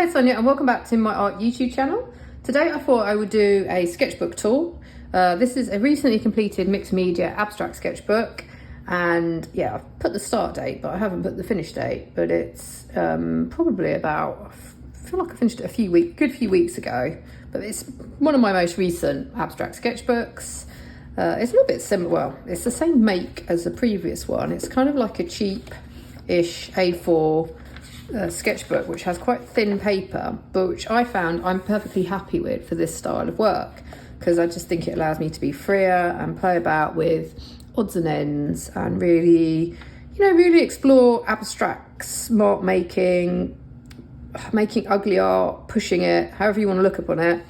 Hi, it's Sonia and welcome back to my art YouTube channel. Today I thought I would do a sketchbook tour. This is a recently completed mixed media abstract sketchbook, and yeah, I've put the start date but I haven't put the finish date, but it's probably about, I feel like I finished it a good few weeks ago, but it's one of my most recent abstract sketchbooks. It's a little bit similar, well, it's the same make as the previous one. It's kind of like a cheap-ish A4 sketchbook, which has quite thin paper, but which I found I'm perfectly happy with for this style of work, because I just think it allows me to be freer and play about with odds and ends and really, really explore abstracts, mark making ugly art, pushing it, however you want to look upon it.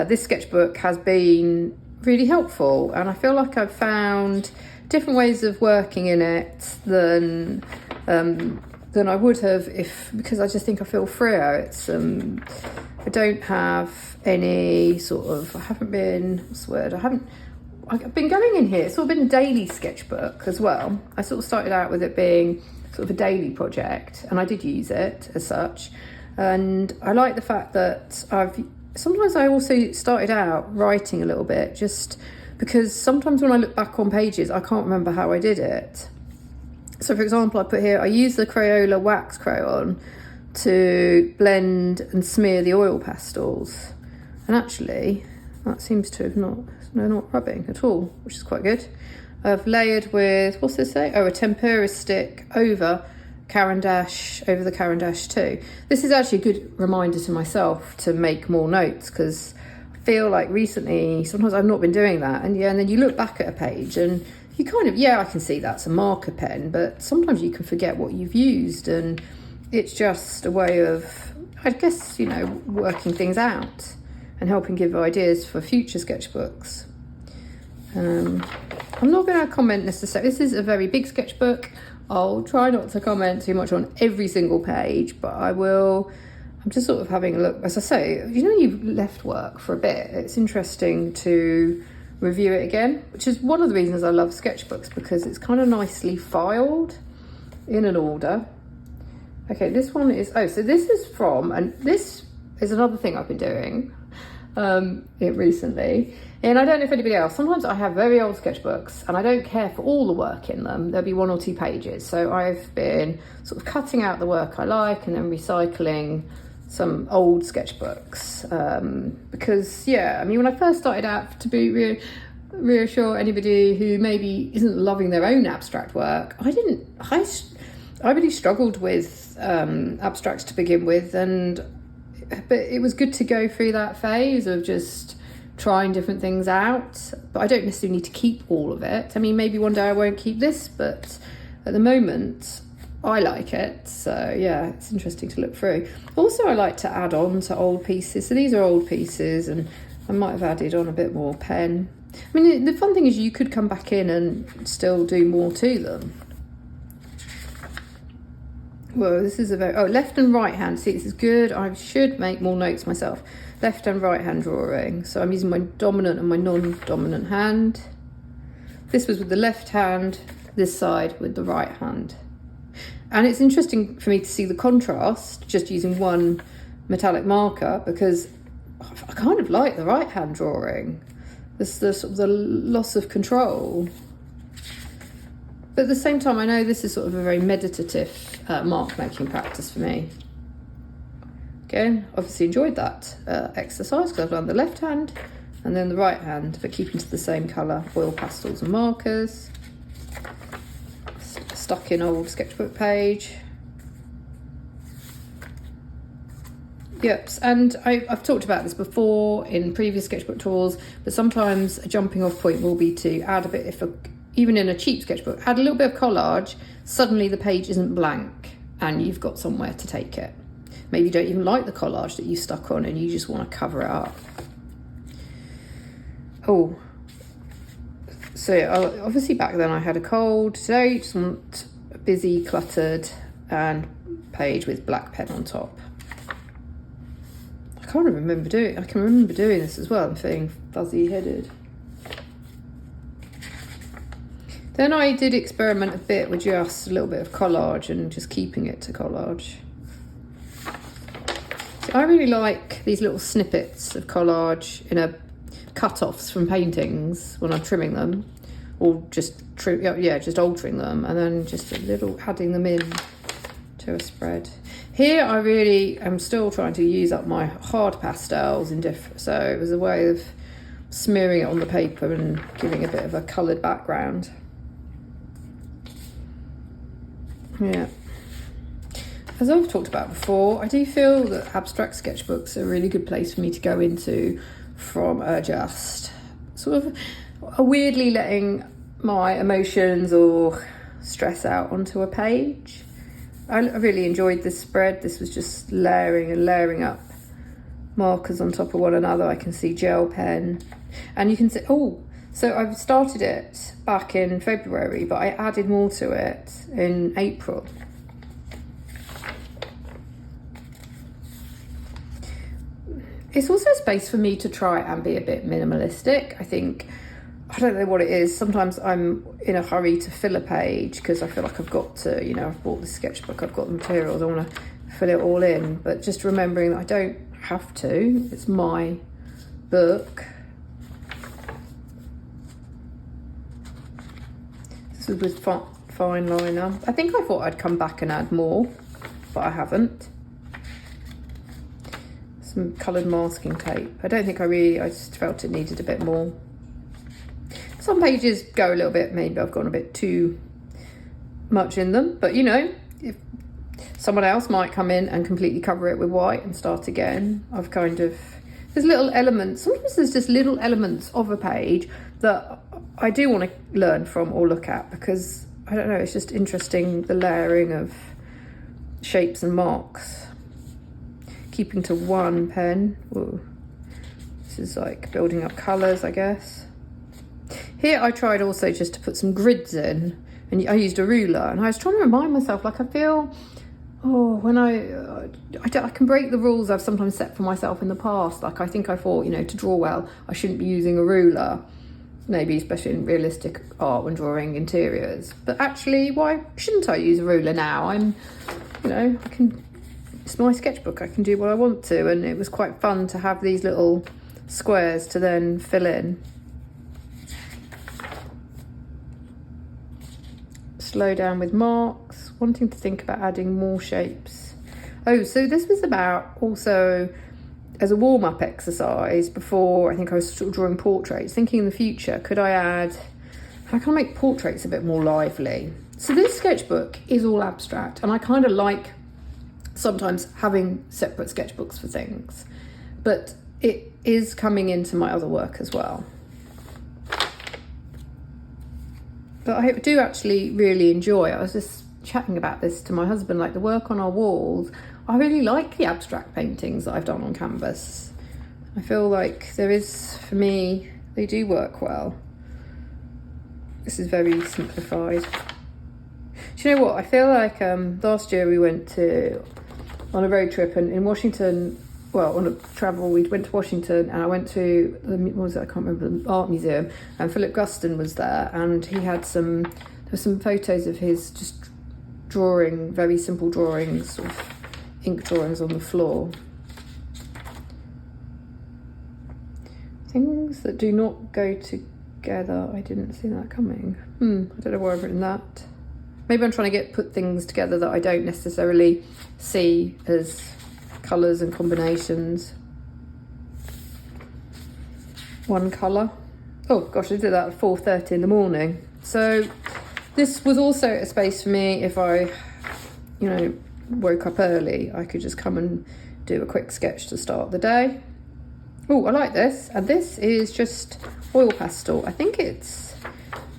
This sketchbook has been really helpful, and I feel like I've found different ways of working in it than I would have because I just think I feel freer. It's I don't have any sort of, I've been going in here, it's sort of been a daily sketchbook as well. I sort of started out with it being sort of a daily project, and I did use it as such, and I like the fact that sometimes I also started out writing a little bit, just because sometimes when I look back on pages I can't remember how I did it. So for example, I put here, I use the Crayola wax crayon to blend and smear the oil pastels. And actually, that seems to have not rubbing at all, which is quite good. I've layered with, what's this say? Oh, a tempera stick over the Caran d'Ache too. This is actually a good reminder to myself to make more notes, because I feel like recently, sometimes I've not been doing that. And then you look back at a page and you kind of, I can see that's a marker pen, but sometimes you can forget what you've used, and it's just a way of, I guess, working things out and helping give ideas for future sketchbooks. I'm not going to comment necessarily, this is a very big sketchbook. I'll try not to comment too much on every single page, but I will. I'm just sort of having a look. As I say, you've left work for a bit, it's interesting to review it again, which is one of the reasons I love sketchbooks, because it's kind of nicely filed in an order. Okay, this one is, so this is from, and this is another thing I've been doing recently, and I don't know if anybody else, sometimes I have very old sketchbooks and I don't care for all the work in them. There'll be 1 or 2 pages, so I've been sort of cutting out the work I like and then recycling some old sketchbooks, because when I first started out, to be reassure anybody who maybe isn't loving their own abstract work, I really struggled with abstracts to begin with, but it was good to go through that phase of just trying different things out. But I don't necessarily need to keep all of it. Maybe one day I won't keep this, but at the moment I like it, so yeah, it's interesting to look through. Also, I like to add on to old pieces. So these are old pieces, and I might have added on a bit more pen. The fun thing is you could come back in and still do more to them. Well, this is a very, left and right hand. See, this is good. I should make more notes myself. Left and right hand drawing. So I'm using my dominant and my non-dominant hand. This was with the left hand, this side with the right hand. And it's interesting for me to see the contrast just using one metallic marker, because I kind of like the right hand drawing. There's the sort of the loss of control. But at the same time, I know this is sort of a very meditative mark making practice for me. Again, obviously enjoyed that exercise, because I've done the left hand and then the right hand, but keeping to the same colour, oil pastels and markers. Stuck in old sketchbook page. Yep, and I've talked about this before in previous sketchbook tours, but sometimes a jumping off point will be to add a bit, even in a cheap sketchbook, add a little bit of collage. Suddenly the page isn't blank and you've got somewhere to take it. Maybe you don't even like the collage that you stuck on and you just want to cover it up. So obviously back then I had a cold. Today I just want a busy, cluttered and page with black pen on top. I can remember doing this as well. I'm feeling fuzzy headed. Then I did experiment a bit with just a little bit of collage and just keeping it to collage. I really like these little snippets of collage in a cut-offs from paintings when I'm trimming them, or just just altering them, and then just a little adding them in to a spread. Here I really am still trying to use up my hard pastels in so it was a way of smearing it on the paper and giving a bit of a coloured background. Yeah. As I've talked about before, I do feel that abstract sketchbooks are a really good place for me to go into from just sort of weirdly letting my emotions or stress out onto a page. I really enjoyed this spread. This was just layering and layering up markers on top of one another. I can see gel pen, and you can see, so I've started it back in February, but I added more to it in April. It's also a space for me to try and be a bit minimalistic. I don't know what it is. Sometimes I'm in a hurry to fill a page because I feel like I've got to, I've bought the sketchbook, I've got the materials, I want to fill it all in. But just remembering that I don't have to. It's my book. This was with fine liner. I think I thought I'd come back and add more, but I haven't. Some coloured masking tape. I don't think I just felt it needed a bit more. Some pages go a little bit, maybe I've gone a bit too much in them, but if someone else might come in and completely cover it with white and start again. There's little elements, sometimes there's just little elements of a page that I do want to learn from or look at, because I don't know, it's just interesting, the layering of shapes and marks. Keeping to one pen. Ooh. This is like building up colours, I guess. Here I tried also just to put some grids in, and I used a ruler, and I was trying to remind myself, like I feel, when I can break the rules I've sometimes set for myself in the past. Like I think I thought, to draw well, I shouldn't be using a ruler, maybe especially in realistic art when drawing interiors. But actually, why shouldn't I use a ruler now? It's my sketchbook, I can do what I want to, and it was quite fun to have these little squares to then fill in. Slow down with marks, wanting to think about adding more shapes. So this was about also as a warm-up exercise before I think I was sort of drawing portraits, thinking in the future, how can I make portraits a bit more lively? So this sketchbook is all abstract, and I kind of like sometimes having separate sketchbooks for things, but it is coming into my other work as well. But I do actually really enjoy, I was just chatting about this to my husband, like the work on our walls. I really like the abstract paintings that I've done on canvas. I feel like there is, for me, they do work well. This is very simplified. Do you know what? I feel like last year we went on a road trip, and in Washington, on a travel, we went to Washington, and I went to I can't remember, the art museum, and Philip Guston was there, and he had there were some photos of his just drawing, very simple drawings, sort of ink drawings on the floor. Things that do not go together. I didn't see that coming. I don't know why I've written that. Maybe I'm trying to put things together that I don't necessarily see as colours and combinations. One colour. Oh gosh, I did that at 4:30 in the morning. So this was also a space for me. If I, woke up early, I could just come and do a quick sketch to start the day. Oh, I like this. And this is just oil pastel. I think it's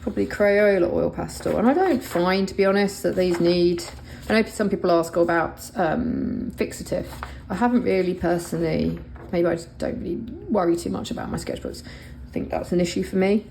probably Crayola oil pastel, and I don't find, to be honest, that these need, I know some people ask about fixative. I haven't really personally, maybe I just don't really worry too much about my sketchbooks. I think that's an issue for me.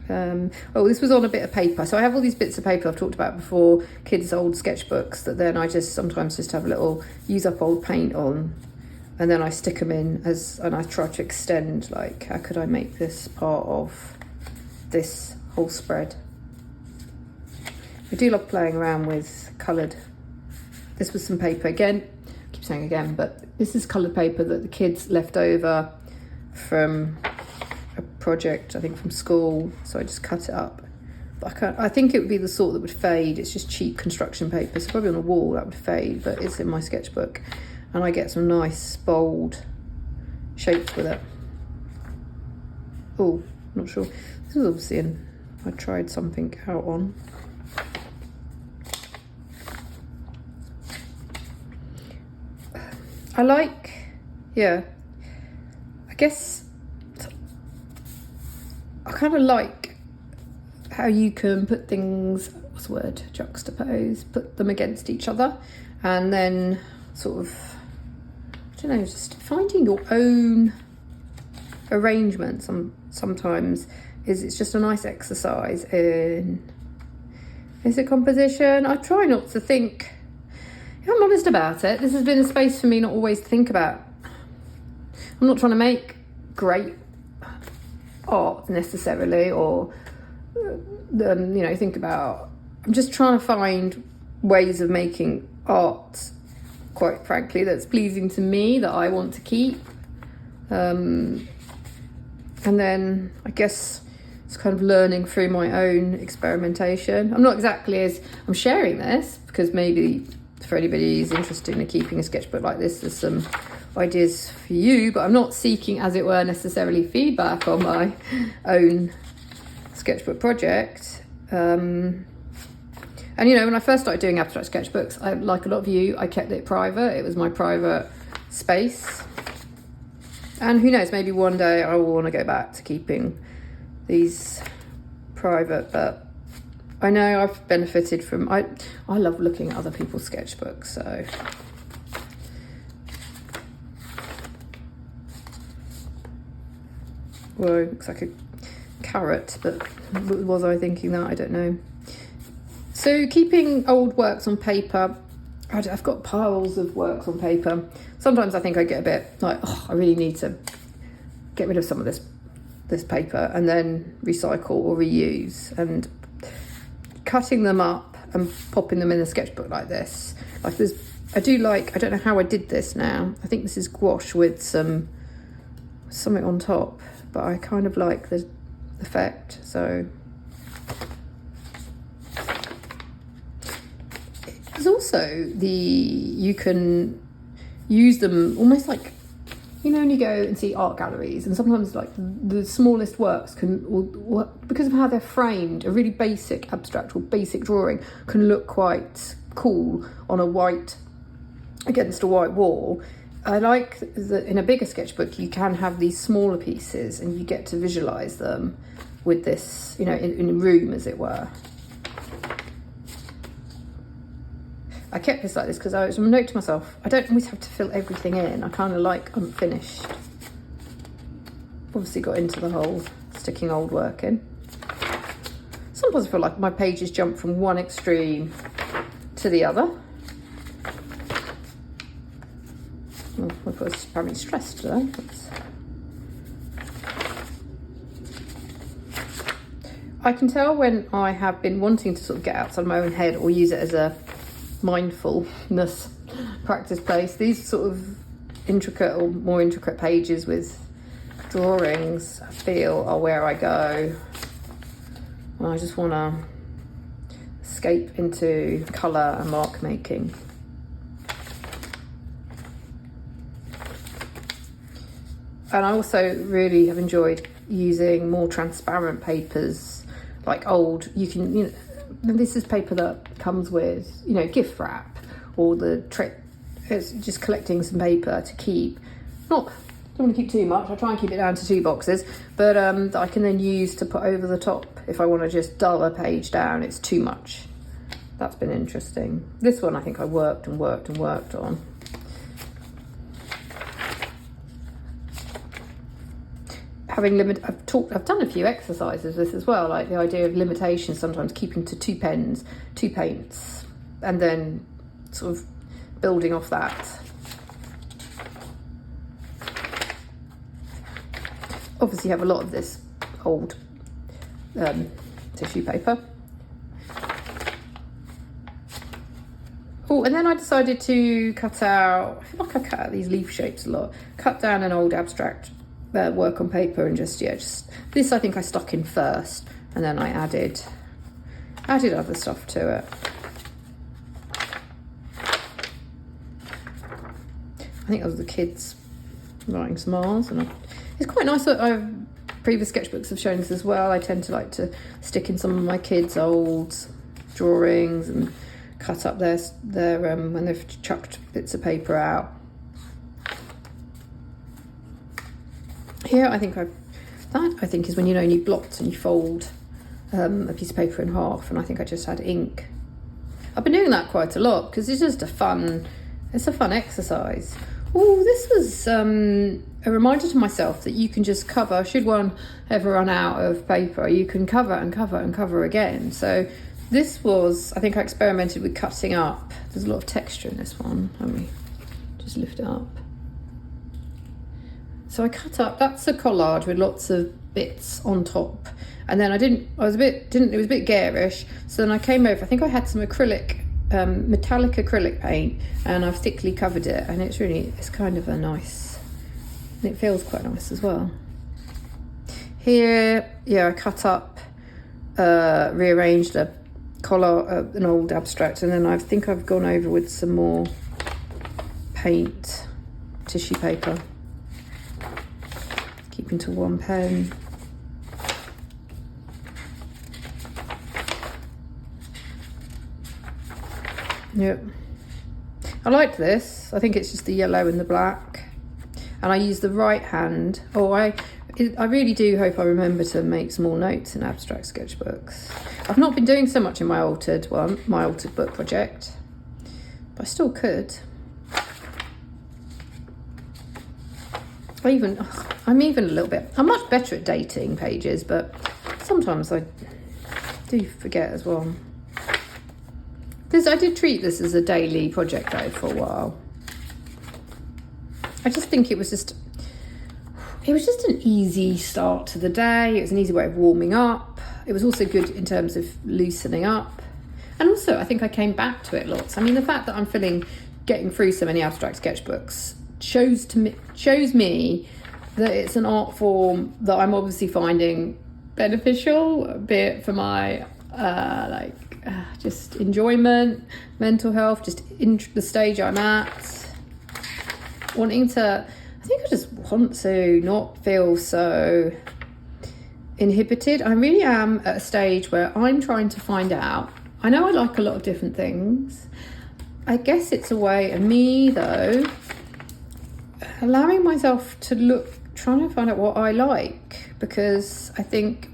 This was on a bit of paper, so I have all these bits of paper I've talked about before, kids' old sketchbooks, that then I sometimes have a little use up old paint on, and then I stick them in and I try to extend, like, how could I make this part of this whole spread. I do love playing around with coloured. This was some paper again. I keep keep saying again, but this is coloured paper that the kids left over from a project, I think from school, so I just cut it up. But I think it would be the sort that would fade. It's just cheap construction paper, so probably on a wall that would fade, but it's in my sketchbook, and I get some nice bold shapes with it. Oh, not sure. This is obviously I tried something out on. I like, yeah, I guess I kind of like how you can put things, what's the word, juxtapose, put them against each other, and then sort of, I don't know, just finding your own arrangement sometimes it's just a nice exercise in, is it composition? I try not to think, if I'm honest about it, this has been a space for me not always to think about. I'm not trying to make great art necessarily, or think about, I'm just trying to find ways of making art, quite frankly, that's pleasing to me, that I want to keep. And then I guess it's kind of learning through my own experimentation. I'm not exactly I'm sharing this because maybe for anybody who's interested in keeping a sketchbook like this, there's some ideas for you, but I'm not seeking, as it were, necessarily feedback on my own sketchbook project. And when I first started doing abstract sketchbooks, like a lot of you, I kept it private. It was my private space. And who knows, maybe one day I will want to go back to keeping these private, but I know I've benefited from, I love looking at other people's sketchbooks, so. Well, it looks like a carrot, but was I thinking that? I don't know. So keeping old works on paper, I've got piles of works on paper. Sometimes I think I get a bit like, oh, I really need to get rid of some of this paper and then recycle or reuse, and cutting them up and popping them in a sketchbook like this. Like this, I don't know how I did this now. I think this is gouache with something on top, but I kind of like the effect, so. There's also you can use them almost like, when you go and see art galleries, and sometimes like the smallest works because of how they're framed, a really basic abstract or basic drawing can look quite cool on against a white wall. I like that in a bigger sketchbook you can have these smaller pieces and you get to visualize them with this, in a room, as it were. I kept this like this because I was a note to myself, I don't always have to fill everything in. I kind of like unfinished. Obviously got into the whole sticking old work in. Sometimes I feel like my pages jump from one extreme to the other. Oh, I was apparently stressed today. I can tell when I have been wanting to sort of get outside my own head or use it as a mindfulness practice place. These sort of intricate or more intricate pages with drawings, I feel, are where I go. And I just want to escape into colour and mark making. And I also really have enjoyed using more transparent papers, like old, this is paper that comes with, gift wrap, or the trick is just collecting some paper to keep. Don't want to keep too much, I try and keep it down to 2 boxes, but that I can then use to put over the top if I want to just dull a page down, it's too much. That's been interesting. This one I think I worked on. I've done a few exercises with this as well, like the idea of limitation, sometimes keeping to 2 pens, 2 paints, and then sort of building off that. Obviously have a lot of this old tissue paper. Oh, and then I decided to cut out, I feel like I cut out these leaf shapes a lot, cut down an old abstract work on paper and just this I think I stuck in first, and then I added other stuff to it. I think those are the kids writing some R's, and it's quite nice that previous sketchbooks have shown this as well. I tend to like to stick in some of my kids' old drawings and cut up their when they've chucked bits of paper out. Here I think is when you need blots and you fold a piece of paper in half, and I think I just had ink. I've been doing that quite a lot because it's just a fun exercise. Oh, this was a reminder to myself that you can just cover, should one ever run out of paper, you can cover and cover and cover again. So this was, I think I experimented with cutting up. There's a lot of texture in this one. Let me just lift it up. So I cut up, that's a collage with lots of bits on top. And then it was a bit garish. So then I came over, I think I had some acrylic, metallic acrylic paint, and I've thickly covered it, and it's kind of a nice, and it feels quite nice as well. Here, I cut up, rearranged a collar, an old abstract, and then I think I've gone over with some more paint, tissue paper, keeping to one pen. Yep, I like this. I think it's just the yellow and the black, and I use the right hand. I really do hope I remember to make some more notes in abstract sketchbooks. I've not been doing so much in my altered book project, but I still could. I'm even a little bit, I'm much better at dating pages, but sometimes I do forget as well. I did treat this as a daily project though for a while. I just think it was just an easy start to the day. It was an easy way of warming up. It was also good in terms of loosening up. And also I think I came back to it lots. I mean, the fact that I'm getting through so many abstract sketchbooks shows me that it's an art form that I'm obviously finding beneficial, be it for my just enjoyment, mental health, just in the stage I'm at, I think I just want to not feel so inhibited. I really am at a stage where I'm trying to find out. I know I like a lot of different things. I guess it's a way of me though, allowing myself to trying to find out what I like, because I think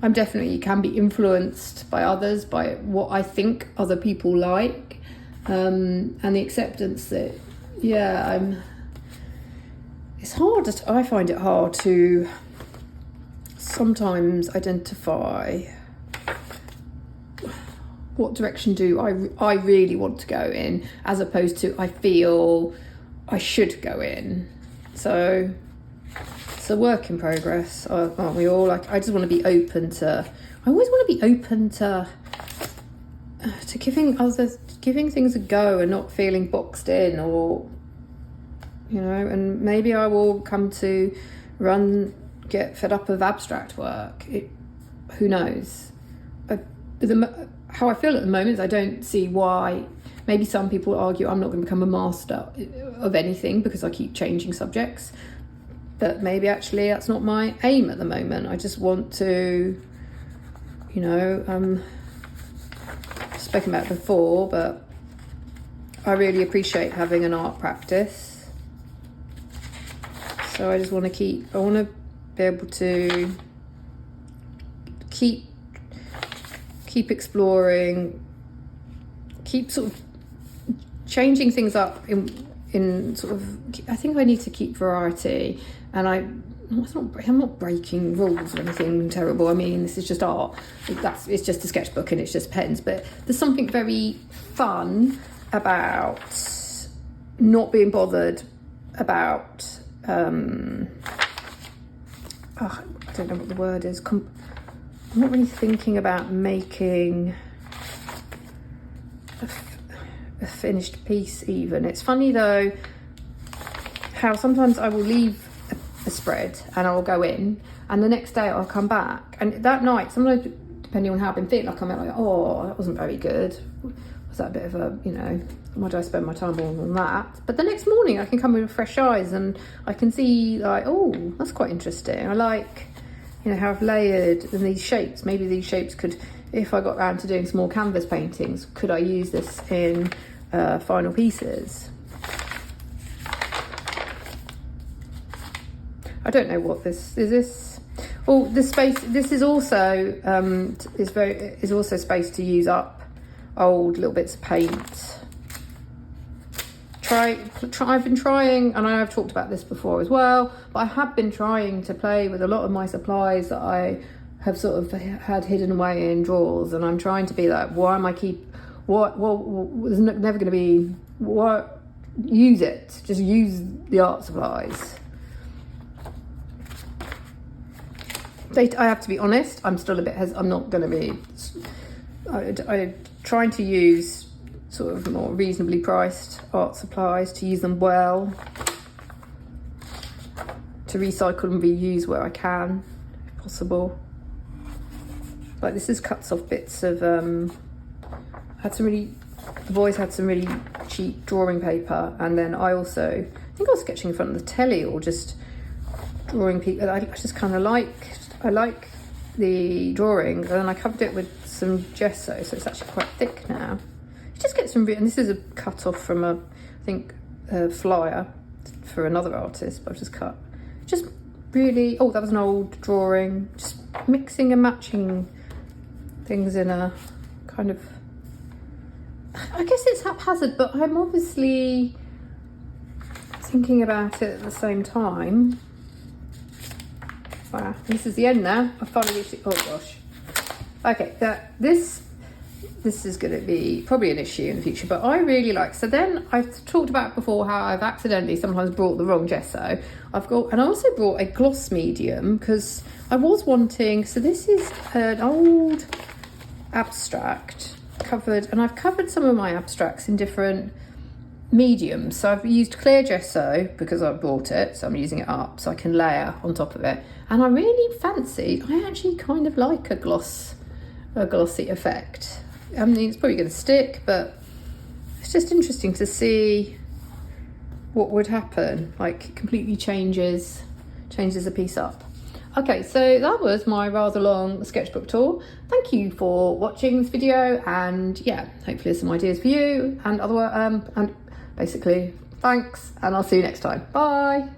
I'm definitely can be influenced by others, by what I think other people like, and the acceptance that, it's hard. I find it hard to sometimes identify what direction do I really want to go in, as opposed to I feel I should go in. So it's a work in progress, aren't we all? I just want to be open to, I always want to be open to giving things a go and not feeling boxed in, or, and maybe I will come to get fed up of abstract work. Who knows? How I feel at the moment is I don't see why. Maybe some people argue I'm not going to become a master of anything because I keep changing subjects. But maybe actually that's not my aim at the moment. I just want to, spoken about it before, but I really appreciate having an art practice. So I just want to be able to keep exploring, keep sort of changing things up in sort of, I think I need to keep variety, and I'm not breaking rules or anything terrible. I mean, this is just art. It's just a sketchbook and it's just pens, but there's something very fun about not being bothered about I don't know what the word is. I'm not really thinking about making a finished piece even. It's funny though how sometimes I will leave a spread and I'll go in, and the next day I'll come back, and that night, sometimes depending on how I've been feeling, I'll come out like, oh, that wasn't very good. Was that a bit of a, you know, why did I spend my time on that? But the next morning I can come with fresh eyes and I can see like, oh, that's quite interesting. I like, you know, how I've layered in these shapes. Maybe these shapes could, if I got around to doing some more canvas paintings, could I use this in final pieces? I don't know what this is. Oh, the space. This is also is also space to use up old little bits of paint. I've been trying, and I know I've talked about this before as well, but I have been trying to play with a lot of my supplies that I have sort of had hidden away in drawers, and I'm trying to be like, why am I there's never going to be, what, use it, just use the art supplies. I have to be honest, I'm still a bit I'm not going to be, I'm trying to use sort of more reasonably priced art supplies, to use them well, to recycle and reuse where I can, if possible. Like this is cuts off bits of, the boys had some really cheap drawing paper, and then I think I was sketching in front of the telly or just drawing people. I just kind of I like the drawing, and then I covered it with some gesso, so it's actually quite thick now. You just get some, and this is a cut off from a flyer for another artist, but I've just cut. Just really, oh, that was an old drawing. Just mixing and matching things in a kind of, I guess it's haphazard, but I'm obviously thinking about it at the same time. Wow, this is the end now. I finally reached it. Oh gosh. Okay, this is going to be probably an issue in the future, but I really like. So then I've talked about before how I've accidentally sometimes brought the wrong gesso. And I also brought a gloss medium because I was wanting. So this is an old abstract covered, and I've covered some of my abstracts in different mediums. So I've used clear gesso because I bought it, so I'm using it up so I can layer on top of it. And I really fancy, I actually kind of like a glossy effect. I mean, it's probably going to stick, but it's just interesting to see what would happen. Like, it completely changes a piece up. Okay, so that was my rather long sketchbook tour. Thank you for watching this video, and yeah, hopefully there's some ideas for you and basically thanks, and I'll see you next time. Bye.